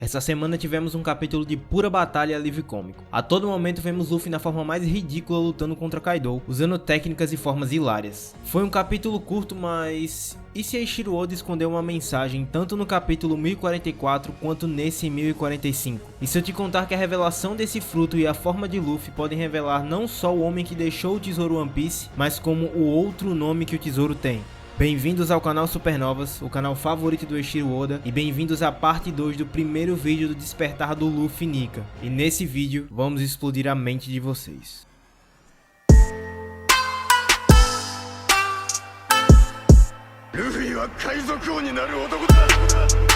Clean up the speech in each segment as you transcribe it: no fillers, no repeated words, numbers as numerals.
Essa semana tivemos um capítulo de pura batalha e alívio cômico. A todo momento vemos Luffy na forma mais ridícula lutando contra Kaido, usando técnicas e formas hilárias. Foi um capítulo curto, mas... e se Eiichiro Oda escondeu uma mensagem tanto no capítulo 1044 quanto nesse 1045? E se eu te contar que a revelação desse fruto e a forma de Luffy podem revelar não só o homem que deixou o tesouro One Piece, mas como o outro nome que o tesouro tem? Bem-vindos ao canal Supernovas, o canal favorito do Eiichiro Oda, e bem-vindos à parte 2 do primeiro vídeo do despertar do Luffy Nika. E nesse vídeo, vamos explodir a mente de vocês. Luffy é Kaizoku ni naru otoku da!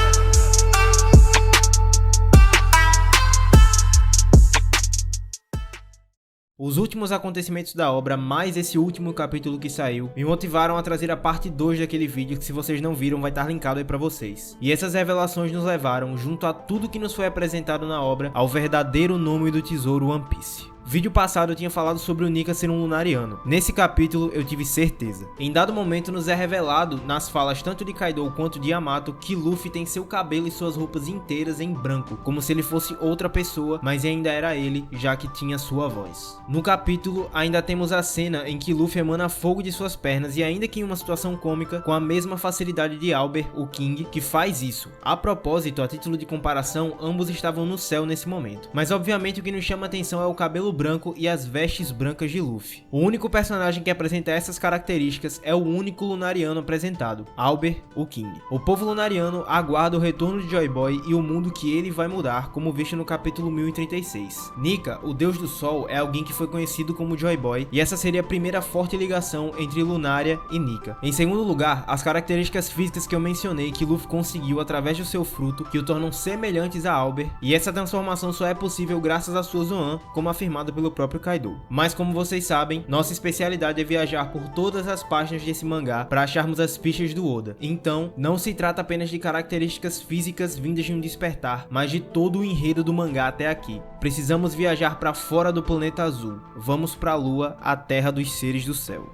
Os últimos acontecimentos da obra, mais esse último capítulo que saiu, me motivaram a trazer a parte 2 daquele vídeo que, se vocês não viram, vai estar linkado aí pra vocês. E essas revelações nos levaram, junto a tudo que nos foi apresentado na obra, ao verdadeiro nome do tesouro One Piece. Vídeo passado eu tinha falado sobre o Nika ser um lunariano. Nesse capítulo eu tive certeza. Em dado momento nos é revelado, nas falas tanto de Kaido quanto de Yamato, que Luffy tem seu cabelo e suas roupas inteiras em branco, como se ele fosse outra pessoa, mas ainda era ele, já que tinha sua voz. No capítulo ainda temos a cena em que Luffy emana fogo de suas pernas, e ainda que em uma situação cômica, com a mesma facilidade de Albert, o King, que faz isso. A propósito, a título de comparação, ambos estavam no céu nesse momento. Mas obviamente o que nos chama a atenção é o cabelo branco e as vestes brancas de Luffy. O único personagem que apresenta essas características é o único lunariano apresentado, Albert, o King. O povo lunariano aguarda o retorno de Joy Boy e o mundo que ele vai mudar, como visto no capítulo 1036. Nika, o deus do sol, é alguém que foi conhecido como Joy Boy, e essa seria a primeira forte ligação entre Lunaria e Nika. Em segundo lugar, as características físicas que eu mencionei que Luffy conseguiu através do seu fruto, que o tornam semelhantes a Albert, e essa transformação só é possível graças à sua Zoan, como afirmado pelo próprio Kaido. Mas como vocês sabem, nossa especialidade é viajar por todas as páginas desse mangá para acharmos as fichas do Oda. Então, não se trata apenas de características físicas vindas de um despertar, mas de todo o enredo do mangá até aqui. Precisamos viajar para fora do planeta azul. Vamos para a Lua, a terra dos seres do céu.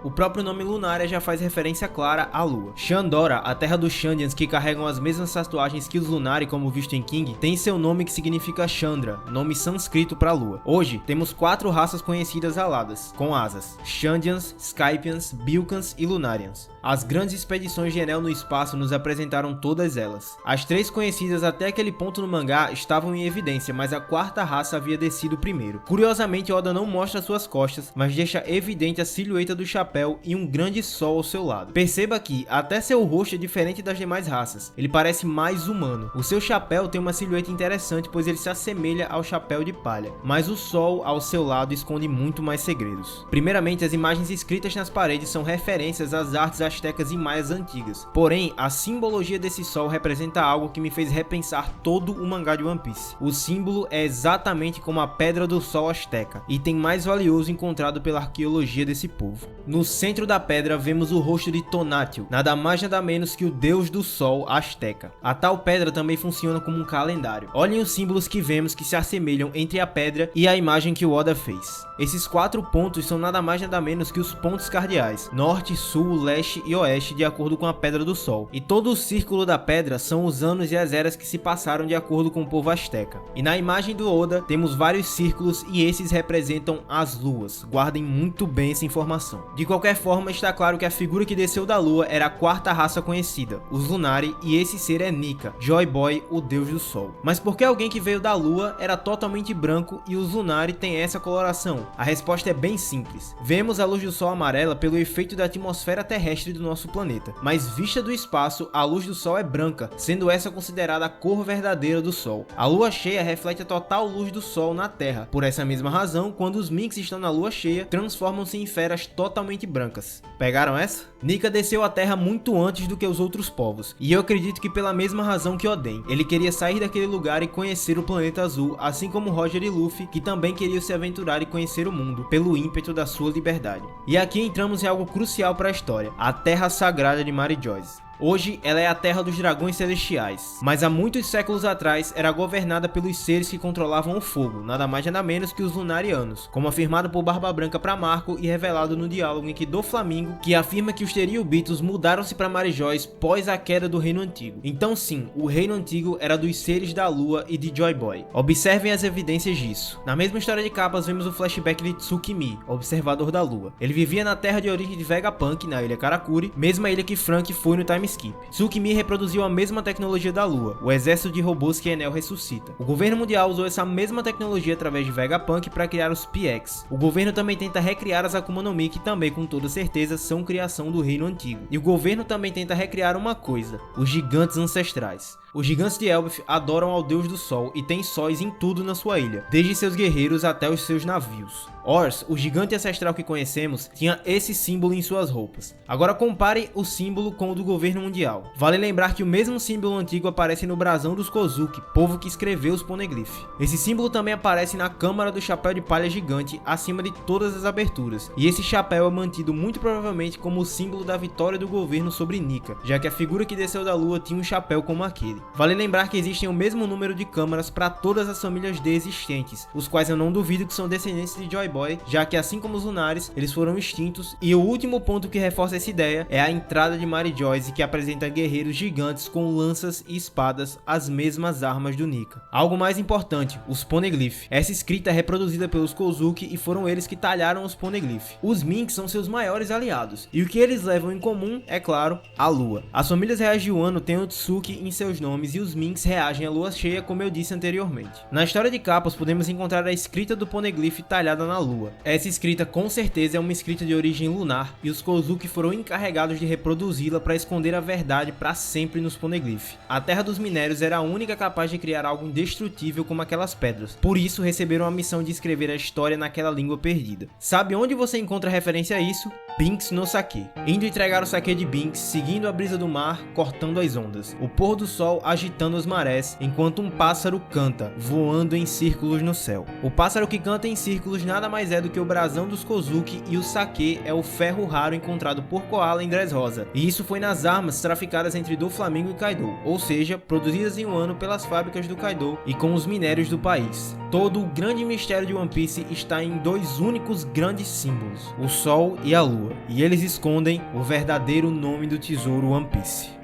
O próprio nome Lunaria já faz referência clara à lua. Shandora, a terra dos Shandians, que carregam as mesmas tatuagens que os Lunari, como visto em King, tem seu nome que significa Chandra, nome sânscrito para lua. Hoje, temos 4 raças conhecidas aladas, com asas: Shandians, Skypians, Bilkans e Lunarians. As grandes expedições de Enel no espaço nos apresentaram todas elas. As 3 conhecidas até aquele ponto no mangá estavam em evidência, mas a 4ª raça havia descido primeiro. Curiosamente, Oda não mostra suas costas, mas deixa evidente a silhueta do chapéu e um grande sol ao seu lado. Perceba que, até seu rosto é diferente das demais raças, ele parece mais humano. O seu chapéu tem uma silhueta interessante, pois ele se assemelha ao chapéu de palha, mas o sol ao seu lado esconde muito mais segredos. Primeiramente, as imagens escritas nas paredes são referências às artes astecas e maias antigas, porém, a simbologia desse sol representa algo que me fez repensar todo o mangá de One Piece. O símbolo é exatamente como a pedra do sol asteca, item mais valioso encontrado pela arqueologia desse povo. No centro da pedra vemos o rosto de Tonatiuh, nada mais nada menos que o deus do sol asteca. A tal pedra também funciona como um calendário. Olhem os símbolos que vemos que se assemelham entre a pedra e a imagem que o Oda fez. Esses 4 pontos são nada mais nada menos que os pontos cardeais: norte, sul, leste e oeste, de acordo com a pedra do sol. E todo o círculo da pedra são os anos e as eras que se passaram de acordo com o povo asteca. E na imagem do Oda temos vários círculos e esses representam as luas. Guardem muito bem essa informação. De qualquer forma, está claro que a figura que desceu da lua era a 4ª raça conhecida, os Lunari, e esse ser é Nika, Joy Boy, o deus do sol. Mas por que alguém que veio da lua era totalmente branco e os Lunari têm essa coloração? A resposta é bem simples. Vemos a luz do sol amarela pelo efeito da atmosfera terrestre do nosso planeta, mas vista do espaço, a luz do sol é branca, sendo essa considerada a cor verdadeira do sol. A lua cheia reflete a total luz do sol na Terra. Por essa mesma razão, quando os Minks estão na lua cheia, transformam-se em feras totalmente brancas. Pegaram essa? Nika desceu à Terra muito antes do que os outros povos, e eu acredito que pela mesma razão que Oden. Ele queria sair daquele lugar e conhecer o planeta azul, assim como Roger e Luffy, que também queriam se aventurar e conhecer o mundo, pelo ímpeto da sua liberdade. E aqui entramos em algo crucial para a história: a Terra Sagrada de Mary Joyce. Hoje ela é a Terra dos Dragões Celestiais, mas há muitos séculos atrás era governada pelos seres que controlavam o fogo, nada mais nada menos que os Lunarianos, como afirmado por Barba Branca para Marco e revelado no diálogo em que Doflamingo, que afirma que os Terriubitos mudaram-se para Marejóis pós a queda do Reino Antigo. Então sim, o Reino Antigo era dos seres da Lua e de Joy Boy. Observem as evidências disso. Na mesma história de capas vemos o flashback de Tsukimi, observador da Lua. Ele vivia na terra de origem de Vegapunk, na ilha Karakuri, mesma ilha que Frank foi no time skip. Tsukimi reproduziu a mesma tecnologia da Lua, o exército de robôs que Enel ressuscita. O governo mundial usou essa mesma tecnologia através de Vegapunk para criar os PX. O governo também tenta recriar as Akuma no Mi, que também com toda certeza são criação do Reino Antigo. E o governo também tenta recriar uma coisa: os gigantes ancestrais. Os gigantes de Elbaf adoram ao Deus do Sol e têm sóis em tudo na sua ilha, desde seus guerreiros até os seus navios. Ors, o gigante ancestral que conhecemos, tinha esse símbolo em suas roupas. Agora compare o símbolo com o do governo mundial. Vale lembrar que o mesmo símbolo antigo aparece no brasão dos Kozuki, povo que escreveu os Poneglyph. Esse símbolo também aparece na câmara do chapéu de palha gigante, acima de todas as aberturas, e esse chapéu é mantido muito provavelmente como o símbolo da vitória do governo sobre Nika, já que a figura que desceu da lua tinha um chapéu como aquele. Vale lembrar que existem o mesmo número de câmaras para todas as famílias D existentes, os quais eu não duvido que são descendentes de Joy Boy, já que assim como os Lunares, eles foram extintos. E o último ponto que reforça essa ideia é a entrada de Marejoice, que apresenta guerreiros gigantes com lanças e espadas, as mesmas armas do Nika. Algo mais importante, os Poneglyph. Essa escrita é reproduzida pelos Kozuki e foram eles que talharam os Poneglyph. Os Minks são seus maiores aliados, e o que eles levam em comum é, claro, a lua. As famílias reais de Wano têm Otsuki em seus nomes e os Minks reagem à lua cheia, como eu disse anteriormente. Na história de capas podemos encontrar a escrita do Poneglyph talhada na lua. Essa escrita com certeza é uma escrita de origem lunar e os Kozuki foram encarregados de reproduzi-la para esconder a verdade para sempre nos Poneglyph. A Terra dos Minérios era a única capaz de criar algo indestrutível como aquelas pedras, por isso receberam a missão de escrever a história naquela língua perdida. Sabe onde você encontra referência a isso? Binks no Sake. Indo entregar o sake de Binks, seguindo a brisa do mar, cortando as ondas. O pôr do sol agitando as marés, enquanto um pássaro canta, voando em círculos no céu. O pássaro que canta em círculos nada mais é do que o brasão dos Kozuki, e o sake é o ferro raro encontrado por Koala em Dressrosa. E isso foi nas armas traficadas entre Doflamingo e Kaido, ou seja, produzidas em Wano pelas fábricas do Kaido e com os minérios do país. Todo o grande mistério de One Piece está em dois únicos grandes símbolos, o Sol e a Lua, e eles escondem o verdadeiro nome do tesouro One Piece.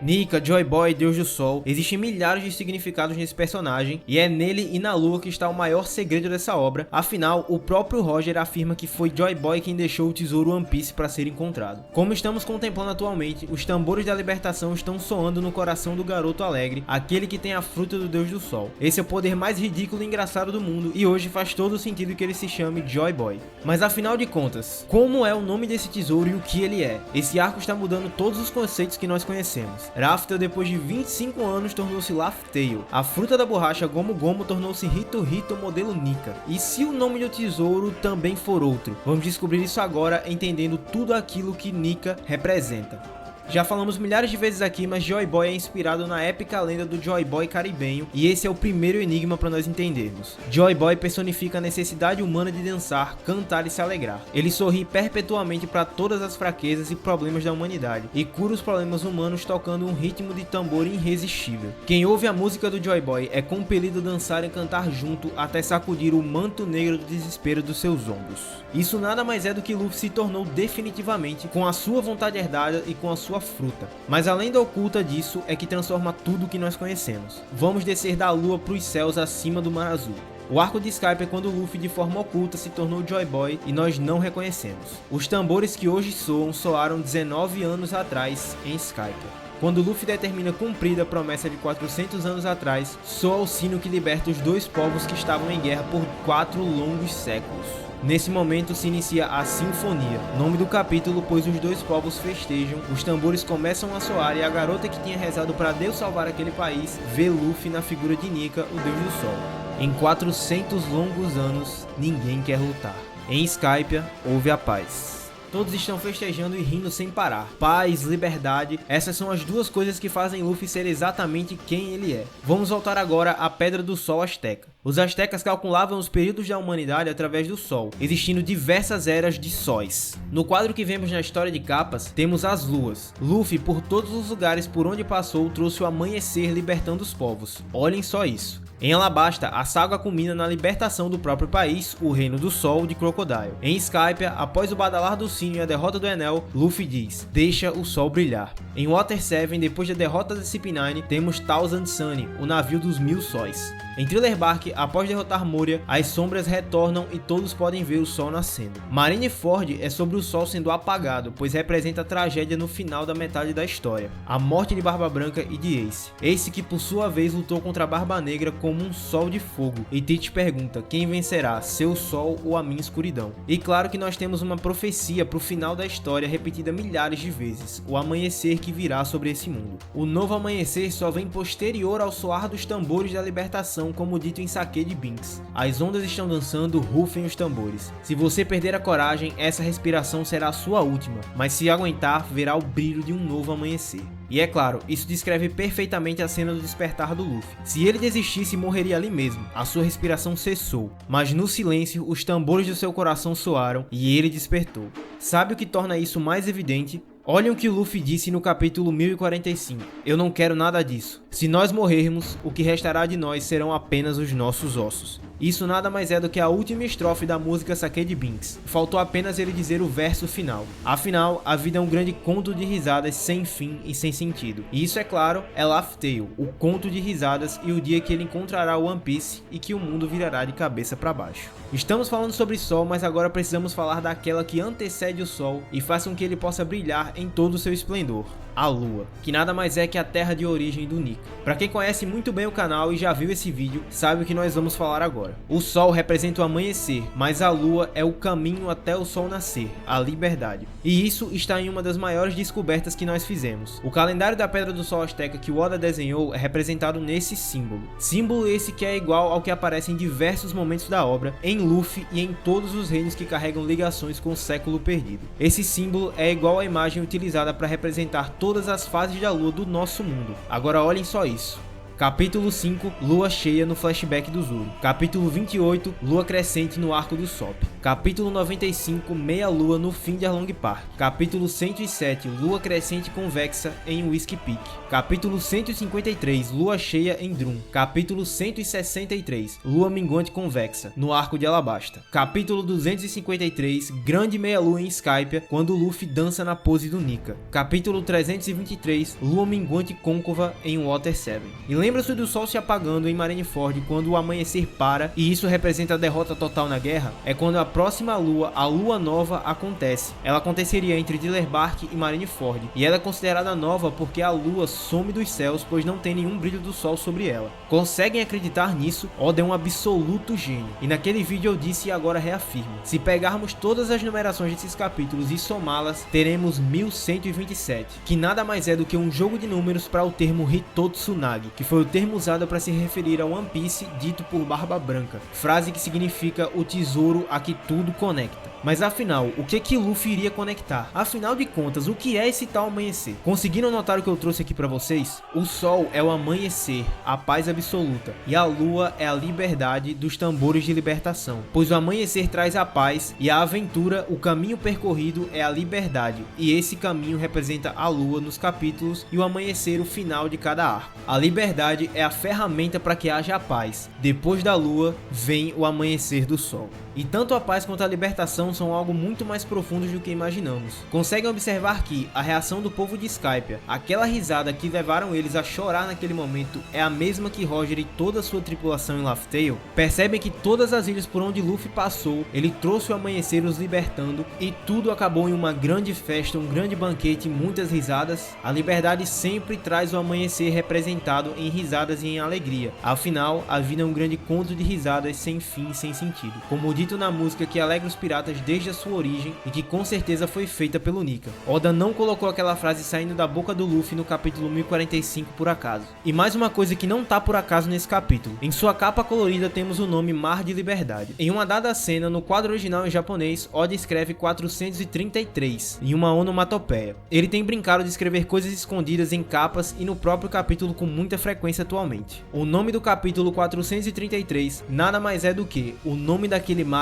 Nika, Joy Boy, Deus do Sol, existem milhares de significados nesse personagem e é nele e na lua que está o maior segredo dessa obra. Afinal, o próprio Roger afirma que foi Joy Boy quem deixou o tesouro One Piece para ser encontrado. Como estamos contemplando atualmente, os tambores da libertação estão soando no coração do garoto alegre, aquele que tem a fruta do Deus do Sol. Esse é o poder mais ridículo e engraçado do mundo e hoje faz todo o sentido que ele se chame Joy Boy. Mas afinal de contas, como é o nome desse tesouro e o que ele é? Esse arco está mudando todos os conceitos que nós conhecemos. Raftel, depois de 25 anos, tornou-se Laugh-Tale. A fruta da borracha Gomu Gomu tornou-se Hito Hito modelo Nika. E se o nome do tesouro também for outro? Vamos descobrir isso agora, entendendo tudo aquilo que Nika representa. Já falamos milhares de vezes aqui, mas Joy Boy é inspirado na épica lenda do Joy Boy caribenho, e esse é o primeiro enigma para nós entendermos. Joy Boy personifica a necessidade humana de dançar, cantar e se alegrar. Ele sorri perpetuamente para todas as fraquezas e problemas da humanidade, e cura os problemas humanos tocando um ritmo de tambor irresistível. Quem ouve a música do Joy Boy é compelido a dançar e cantar junto até sacudir o manto negro do desespero dos seus ombros. Isso nada mais é do que Luffy se tornou definitivamente, com a sua vontade herdada e com a sua fruta. Mas além da oculta disso, é que transforma tudo o que nós conhecemos. Vamos descer da lua para os céus acima do mar azul. O arco de Skype é quando Luffy de forma oculta se tornou Joy Boy e nós não reconhecemos. Os tambores que hoje soam soaram 19 anos atrás em Skype. Quando Luffy determina cumprir a promessa de 400 anos atrás, soa o sino que liberta os dois povos que estavam em guerra por 4 longos séculos. Nesse momento se inicia a Sinfonia, nome do capítulo, pois os dois povos festejam, os tambores começam a soar e a garota que tinha rezado para Deus salvar aquele país vê Luffy na figura de Nika, o Deus do Sol. Em 400 longos anos, ninguém quer lutar. Em Skypiea, houve a paz. Todos estão festejando e rindo sem parar. Paz, liberdade, essas são as duas coisas que fazem Luffy ser exatamente quem ele é. Vamos voltar agora à Pedra do Sol Azteca. Os aztecas calculavam os períodos da humanidade através do Sol, existindo diversas eras de sóis. No quadro que vemos na história de capas, temos as luas. Luffy, por todos os lugares por onde passou, trouxe o amanhecer libertando os povos. Olhem só isso. Em Alabasta, a saga culmina na libertação do próprio país, o Reino do Sol de Crocodile. Em Skypiea, após o badalar do sino e a derrota do Enel, Luffy diz: "Deixa o sol brilhar". Em Water 7, depois da derrota da CP9, temos Thousand Sunny, o navio dos 1000 sóis. Em Thriller Bark, após derrotar Moria, as sombras retornam e todos podem ver o sol nascendo. Marineford é sobre o sol sendo apagado, pois representa a tragédia no final da metade da história, a morte de Barba Branca e de Ace. Ace que por sua vez lutou contra a Barba Negra como um sol de fogo, e Tite pergunta: quem vencerá, seu sol ou a minha escuridão? E claro que nós temos uma profecia para o final da história repetida milhares de vezes, o amanhecer que virá sobre esse mundo. O novo amanhecer só vem posterior ao soar dos tambores da libertação, como dito em Sake de Binks. As ondas estão dançando, rufem os tambores. Se você perder a coragem, essa respiração será a sua última, mas se aguentar, verá o brilho de um novo amanhecer. E é claro, isso descreve perfeitamente a cena do despertar do Luffy. Se ele desistisse, morreria ali mesmo. A sua respiração cessou, mas no silêncio, os tambores do seu coração soaram e ele despertou. Sabe o que torna isso mais evidente? Olhem o que o Luffy disse no capítulo 1045. Eu não quero nada disso. Se nós morrermos, o que restará de nós serão apenas os nossos ossos. Isso nada mais é do que a última estrofe da música Sake de Binks. Faltou apenas ele dizer o verso final. Afinal, a vida é um grande conto de risadas sem fim e sem sentido. E isso, é claro, é Laugh Tale, o conto de risadas e o dia que ele encontrará o One Piece e que o mundo virará de cabeça para baixo. Estamos falando sobre Sol, mas agora precisamos falar daquela que antecede o Sol e faz com que ele possa brilhar em todo o seu esplendor. A Lua, que nada mais é que a terra de origem do Nika. Para quem conhece muito bem o canal e já viu esse vídeo, sabe o que nós vamos falar agora. O Sol representa o amanhecer, mas a Lua é o caminho até o Sol nascer, a liberdade. E isso está em uma das maiores descobertas que nós fizemos. O calendário da Pedra do Sol Azteca que o Oda desenhou é representado nesse símbolo. Símbolo esse que é igual ao que aparece em diversos momentos da obra, em Luffy e em todos os reinos que carregam ligações com o século perdido. Esse símbolo é igual à imagem utilizada para representar todas as fases da lua do nosso mundo. Agora olhem só isso. Capítulo 5, Lua Cheia no flashback do Zoro. Capítulo 28, Lua Crescente no arco do Sop. Capítulo 95, Meia Lua no fim de Arlong Park. Capítulo 107, Lua Crescente Convexa em Whiskey Peak. Capítulo 153, Lua Cheia em Drum. Capítulo 163, Lua Minguante Convexa no arco de Alabasta. Capítulo 253, Grande Meia Lua em Skypiea, quando Luffy dança na pose do Nika. Capítulo 323, Lua Minguante Côncava em Water 7. E lembra-se do sol se apagando em Marineford quando o amanhecer para e isso representa a derrota total na guerra? É quando a próxima lua, a lua nova, acontece. Ela aconteceria entre Thriller Bark e Marineford, e ela é considerada nova porque a lua some dos céus, pois não tem nenhum brilho do sol sobre ela. Conseguem acreditar nisso? Oda é um absoluto gênio. E naquele vídeo eu disse e agora reafirmo. Se pegarmos todas as numerações desses capítulos e somá-las, teremos 1127, que nada mais é do que um jogo de números para o termo Hitotsunagi, que foi o termo usado para se referir ao One Piece dito por Barba Branca, frase que significa o tesouro a que tudo conecta. Mas afinal, o que Luffy iria conectar? Afinal de contas, o que é esse tal amanhecer? Conseguiram notar o que eu trouxe aqui para vocês? O sol é o amanhecer, a paz absoluta, e a lua é a liberdade dos tambores de libertação, pois o amanhecer traz a paz e a aventura, o caminho percorrido é a liberdade, e esse caminho representa a lua nos capítulos e o amanhecer o final de cada arco. A liberdade é a ferramenta para que haja a paz. Depois da lua vem o amanhecer do sol. E tanto a paz quanto a libertação são algo muito mais profundos do que imaginamos. Conseguem observar que a reação do povo de Skypiea, aquela risada que levaram eles a chorar naquele momento, é a mesma que Roger e toda a sua tripulação em Laugh Tale? Percebem que todas as ilhas por onde Luffy passou, ele trouxe o amanhecer os libertando e tudo acabou em uma grande festa, um grande banquete e muitas risadas? A liberdade sempre traz o amanhecer representado em risadas e em alegria. Afinal, a vida é um grande conto de risadas sem fim e sem sentido. Como dito na música que alegra os piratas desde a sua origem e que com certeza foi feita pelo Nika. Oda não colocou aquela frase saindo da boca do Luffy no capítulo 1045 por acaso. E mais uma coisa que não tá por acaso nesse capítulo. Em sua capa colorida temos o nome Mar de Liberdade. Em uma dada cena, no quadro original em japonês, Oda escreve 433 em uma onomatopeia. Ele tem brincado de escrever coisas escondidas em capas e no próprio capítulo com muita frequência atualmente. O nome do capítulo 433 nada mais é do que o nome daquele mar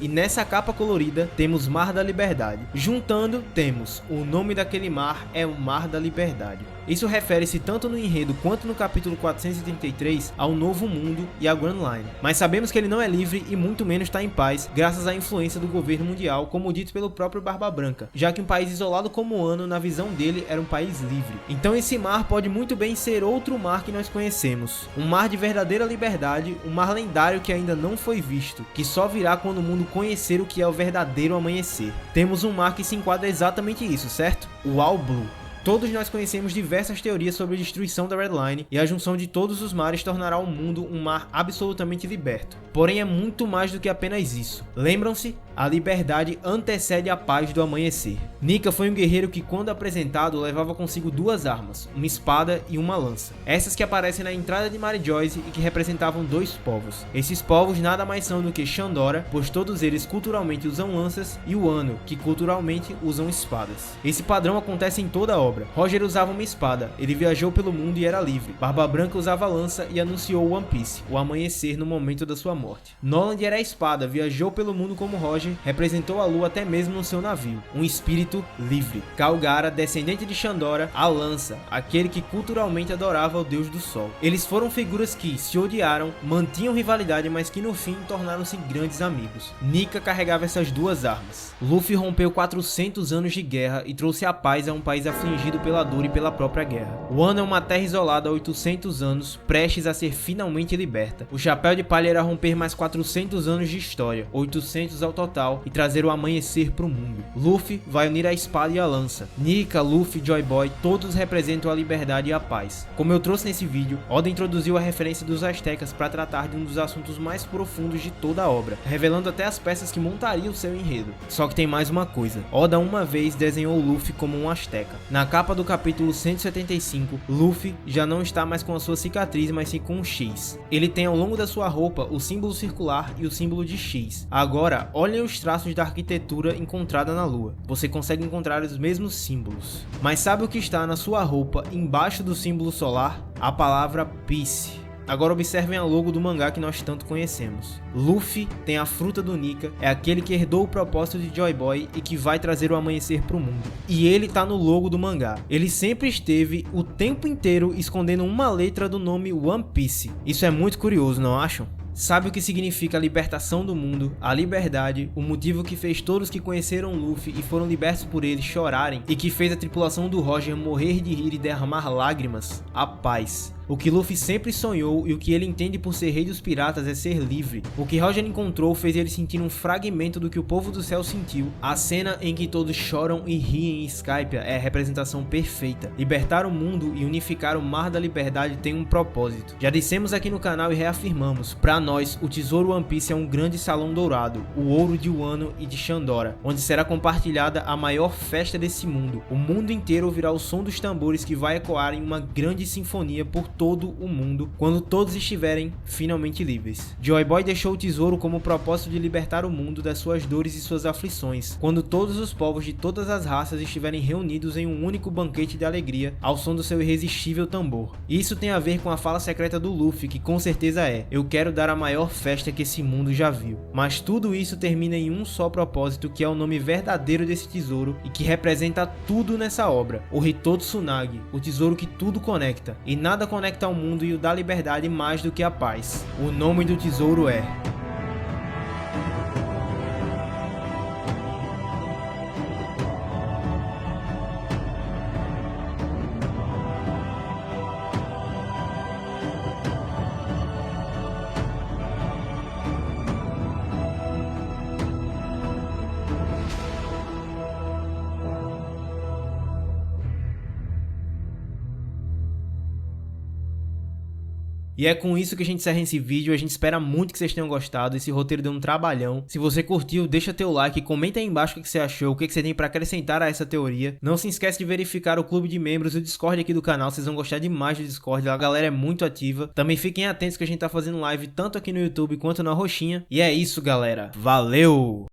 e nessa capa colorida temos Mar da Liberdade. Juntando, temos o nome daquele mar é o Mar da Liberdade. Isso refere-se tanto no enredo quanto no capítulo 433 ao Novo Mundo e à Grand Line. Mas sabemos que ele não é livre e muito menos está em paz graças à influência do governo mundial, como dito pelo próprio Barba Branca, já que um país isolado como o Wano, na visão dele, era um país livre. Então esse mar pode muito bem ser outro mar que nós conhecemos. Um mar de verdadeira liberdade, um mar lendário que ainda não foi visto, que só virá quando o mundo conhecer o que é o verdadeiro amanhecer. Temos um mar que se enquadra exatamente isso, certo? O All Blue. Todos nós conhecemos diversas teorias sobre a destruição da Red Line e a junção de todos os mares tornará o mundo um mar absolutamente liberto. Porém é muito mais do que apenas isso. Lembram-se? A liberdade antecede a paz do amanhecer. Nika foi um guerreiro que, quando apresentado, levava consigo duas armas, uma espada e uma lança. Essas que aparecem na entrada de Mary Joyce e que representavam dois povos. Esses povos nada mais são do que Shandora, pois todos eles culturalmente usam lanças, e Wano, que culturalmente usam espadas. Esse padrão acontece em toda a obra. Roger usava uma espada, ele viajou pelo mundo e era livre. Barba Branca usava lança e anunciou One Piece, o amanhecer no momento da sua morte. Noland era a espada, viajou pelo mundo como Roger, representou a lua até mesmo no seu navio, um espírito livre. Kalgara, descendente de Shandora, a lança, aquele que culturalmente adorava o deus do sol. Eles foram figuras que se odiaram, mantinham rivalidade, mas que no fim tornaram-se grandes amigos. Nika carregava essas duas armas. Luffy rompeu 400 anos de guerra e trouxe a paz a um país afligido pela dor e pela própria guerra. Wano é uma terra isolada há 800 anos, prestes a ser finalmente liberta. O Chapéu de Palha irá romper mais 400 anos de história, 800 ao total, e trazer o amanhecer pro mundo. Luffy vai unir a espada e a lança. Nika, Luffy, Joy Boy, todos representam a liberdade e a paz. Como eu trouxe nesse vídeo, Oda introduziu a referência dos Aztecas para tratar de um dos assuntos mais profundos de toda a obra, revelando até as peças que montariam o seu enredo. Só que tem mais uma coisa, Oda uma vez desenhou Luffy como um Azteca. Na capa do capítulo 175, Luffy já não está mais com a sua cicatriz, mas sim com um X. Ele tem ao longo da sua roupa o símbolo circular e o símbolo de X. Agora, olhem os traços da arquitetura encontrada na lua. Você consegue encontrar os mesmos símbolos. Mas sabe o que está na sua roupa embaixo do símbolo solar? A palavra Peace. Agora observem a logo do mangá que nós tanto conhecemos. Luffy tem a fruta do Nika, é aquele que herdou o propósito de Joy Boy e que vai trazer o amanhecer pro mundo. E ele tá no logo do mangá. Ele sempre esteve o tempo inteiro escondendo uma letra do nome One Piece. Isso é muito curioso, não acham? Sabe o que significa a libertação do mundo, a liberdade, o motivo que fez todos que conheceram Luffy e foram libertos por ele chorarem e que fez a tripulação do Roger morrer de rir e derramar lágrimas? A paz. O que Luffy sempre sonhou e o que ele entende por ser rei dos piratas é ser livre. O que Roger encontrou fez ele sentir um fragmento do que o povo do céu sentiu. A cena em que todos choram e riem em Skypiea é a representação perfeita. Libertar o mundo e unificar o Mar da Liberdade tem um propósito. Já dissemos aqui no canal e reafirmamos, pra nós, o tesouro One Piece é um grande salão dourado, o ouro de Wano e de Shandora, onde será compartilhada a maior festa desse mundo. O mundo inteiro ouvirá o som dos tambores que vai ecoar em uma grande sinfonia por todo o mundo quando todos estiverem finalmente livres. Joy Boy deixou o tesouro como o propósito de libertar o mundo das suas dores e suas aflições, quando todos os povos de todas as raças estiverem reunidos em um único banquete de alegria ao som do seu irresistível tambor. Isso tem a ver com a fala secreta do Luffy, que com certeza é: eu quero dar a maior festa que esse mundo já viu. Mas tudo isso termina em um só propósito, que é o nome verdadeiro desse tesouro e que representa tudo nessa obra: o Hito Tsunagi, o tesouro que tudo conecta, e nada conecta ao mundo e o dá liberdade mais do que a paz. O nome do tesouro é E é com isso que a gente encerra esse vídeo, a gente espera muito que vocês tenham gostado, esse roteiro deu um trabalhão. Se você curtiu, deixa teu like, comenta aí embaixo o que você achou, o que você tem pra acrescentar a essa teoria. Não se esquece de verificar o clube de membros e o Discord aqui do canal, vocês vão gostar demais do Discord, a galera é muito ativa. Também fiquem atentos que a gente tá fazendo live tanto aqui no YouTube quanto na Roxinha. E é isso, galera. Valeu!